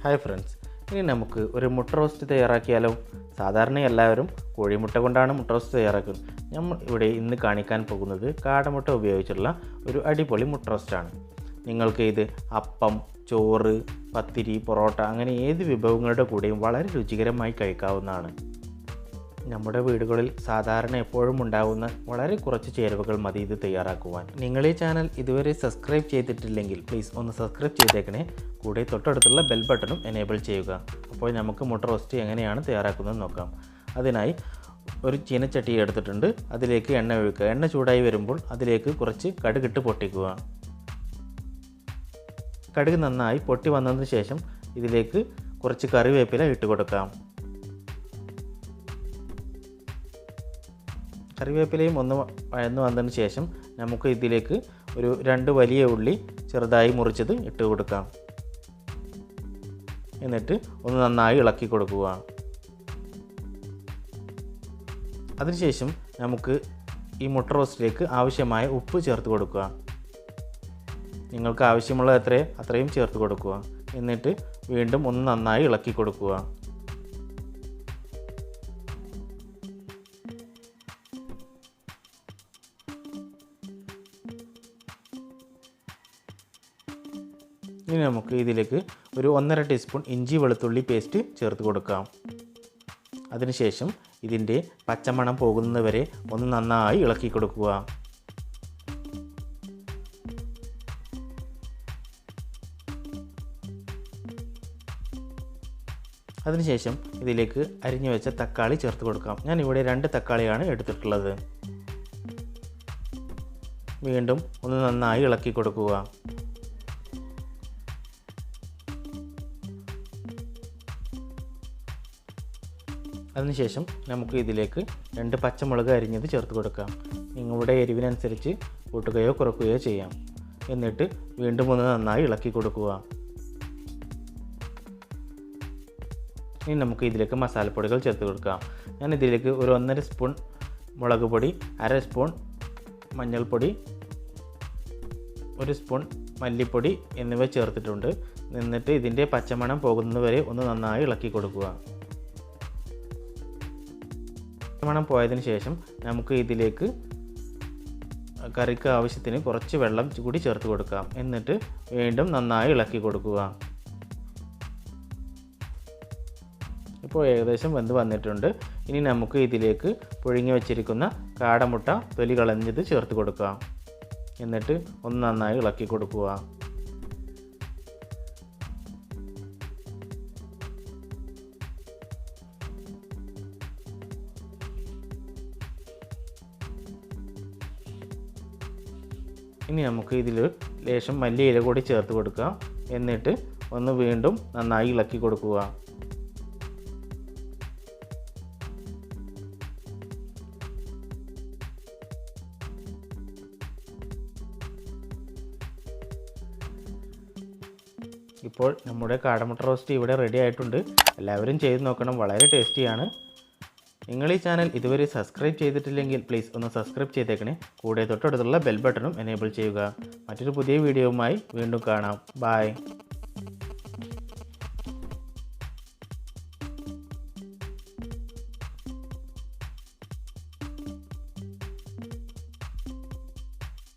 Hi friends, ഇനി നമുക്ക് ഒരു മുട്ട റോസ്റ്റ് തയ്യാറാക്കിയാലോ. സാധാരണ എല്ലാവരും കോഴിമുട്ട കൊണ്ടാണ് മുട്ട റോസ്റ്റ് തയ്യാറാക്കുന്നത്. നമ്മൾ ഇവിടെ ഇന്ന് കാണിക്കാൻ പോകുന്നത് കാടമുട്ട ഉപയോഗിച്ചുള്ള ഒരു അടിപൊളി മുട്ട റോസ്റ്റാണ്. നിങ്ങൾക്ക് ഇത് അപ്പം, ചോറ്, പത്തിരി, പൊറോട്ട അങ്ങനെ ഏത് വിഭവങ്ങളുടെ കൂടെയും വളരെ രുചികരമായി കഴിക്കാവുന്നതാണ്. നമ്മുടെ വീടുകളിൽ സാധാരണ എപ്പോഴും ഉണ്ടാകുന്ന വളരെ കുറച്ച് ചേരുവകൾ മതി ഇത് തയ്യാറാക്കുവാൻ. നിങ്ങൾ ഈ ചാനൽ ഇതുവരെ സബ്സ്ക്രൈബ് ചെയ്തിട്ടില്ലെങ്കിൽ പ്ലീസ് ഒന്ന് സബ്സ്ക്രൈബ് ചെയ്തേക്കണേ. കൂടെ തൊട്ടടുത്തുള്ള ബെൽ ബട്ടണും എനേബിൾ ചെയ്യുക. അപ്പോൾ നമുക്ക് മുട്ട റോസ്റ്റ് എങ്ങനെയാണ് തയ്യാറാക്കുന്നത് നോക്കാം. അതിനായി ഒരു ചീനച്ചട്ടി എടുത്തിട്ടുണ്ട്. അതിലേക്ക് എണ്ണ ഒഴിക്കുക. എണ്ണ ചൂടായി വരുമ്പോൾ അതിലേക്ക് കുറച്ച് കടുകിട്ട് പൊട്ടിക്കുക. കടുക് നന്നായി പൊട്ടി വന്നതിന് ശേഷം ഇതിലേക്ക് കുറച്ച് കറിവേപ്പില ഇട്ട് കൊടുക്കാം. കറിവേപ്പിലയും ഒന്ന് വഴന്നു വന്നതിന് ശേഷം നമുക്ക് ഇതിലേക്ക് ഒരു 2 വലിയ ഉള്ളി ചെറുതായി മുറിച്ചത് ഇട്ട് കൊടുക്കാം. എന്നിട്ട് ഒന്ന് നന്നായി ഇളക്കി കൊടുക്കുക. അതിനുശേഷം നമുക്ക് ഈ മുട്ട റോസ്റ്റിലേക്ക് ആവശ്യമായ ഉപ്പ് ചേർത്ത് കൊടുക്കുക. നിങ്ങൾക്ക് ആവശ്യമുള്ള അത്രയും ചേർത്ത് കൊടുക്കുക. എന്നിട്ട് വീണ്ടും ഒന്ന് നന്നായി ഇളക്കി കൊടുക്കുക. ഇനി നമുക്ക് ഇതിലേക്ക് ഒരു 1.5 ടീസ്പൂൺ ഇഞ്ചി വെളുത്തുള്ളി പേസ്റ്റ് ചേർത്ത് കൊടുക്കാം. അതിനുശേഷം ഇതിൻ്റെ പച്ചമണം പോകുന്നതുവരെ ഒന്ന് നന്നായി ഇളക്കി കൊടുക്കുക. അതിനുശേഷം ഇതിലേക്ക് അരിഞ്ഞു വെച്ച തക്കാളി ചേർത്ത് കൊടുക്കാം. ഞാൻ ഇവിടെ 2 തക്കാളിയാണ് എടുത്തിട്ടുള്ളത്. വീണ്ടും ഒന്ന് നന്നായി ഇളക്കി കൊടുക്കുക. അതിനുശേഷം നമുക്ക് ഇതിലേക്ക് 2 പച്ചമുളക് അരിഞ്ഞത് ചേർത്ത് കൊടുക്കാം. നിങ്ങളുടെ എരിവിനനുസരിച്ച് കൂട്ടുകയോ കുറയ്ക്കുകയോ ചെയ്യാം. എന്നിട്ട് വീണ്ടും ഒന്ന് നന്നായി ഇളക്കി കൊടുക്കുക. ഇനി നമുക്ക് ഇതിലേക്ക് മസാലപ്പൊടികൾ ചേർത്ത് കൊടുക്കാം. ഞാൻ ഇതിലേക്ക് ഒരു 1.5 സ്പൂൺ മുളക് പൊടി, 1/2 സ്പൂൺ മഞ്ഞൾപ്പൊടി, 1 സ്പൂൺ മല്ലിപ്പൊടി എന്നിവ ചേർത്തിട്ടുണ്ട്. എന്നിട്ട് ഇതിൻ്റെ പച്ചമണം പോകുന്നതുവരെ ഒന്ന് നന്നായി ഇളക്കി കൊടുക്കുക. മണം പോയതിന് ശേഷം നമുക്ക് ഇതിലേക്ക് കറിക്ക് ആവശ്യത്തിന് കുറച്ച് വെള്ളം കൂടി ചേർത്ത് കൊടുക്കാം. എന്നിട്ട് വീണ്ടും നന്നായി ഇളക്കി കൊടുക്കുക. ഇപ്പോൾ ഏകദേശം വെന്ത് വന്നിട്ടുണ്ട്. ഇനി നമുക്ക് ഇതിലേക്ക് പുഴുങ്ങി വച്ചിരിക്കുന്ന കാടമുട്ട തൊലി കളഞ്ഞത് ചേർത്ത് കൊടുക്കാം. എന്നിട്ട് ഒന്ന് നന്നായി ഇളക്കി കൊടുക്കുക. ഇനി നമുക്ക് ഇതിൽ ലേശം മല്ലിയില കൂടി ചേർത്ത് കൊടുക്കാം. എന്നിട്ട് ഒന്ന് വീണ്ടും നന്നായി ഇളക്കി കൊടുക്കുക. ഇപ്പോൾ നമ്മുടെ കാടമുട്ട റോസ്റ്റ് ഇവിടെ റെഡി ആയിട്ടുണ്ട്. എല്ലാവരും ചെയ്ത് നോക്കണം, വളരെ ടേസ്റ്റിയാണ്. നിങ്ങൾ ഈ ചാനൽ ഇതുവരെ സബ്സ്ക്രൈബ് ചെയ്തിട്ടില്ലെങ്കിൽ പ്ലീസ് ഒന്ന് സബ്സ്ക്രൈബ് ചെയ്തേക്കണേ. കൂടെ തൊട്ടടുത്തുള്ള ബെൽ ബട്ടണും എനേബിൾ ചെയ്യുക. മറ്റൊരു പുതിയ വീഡിയോയുമായി വീണ്ടും കാണാം. ബൈ.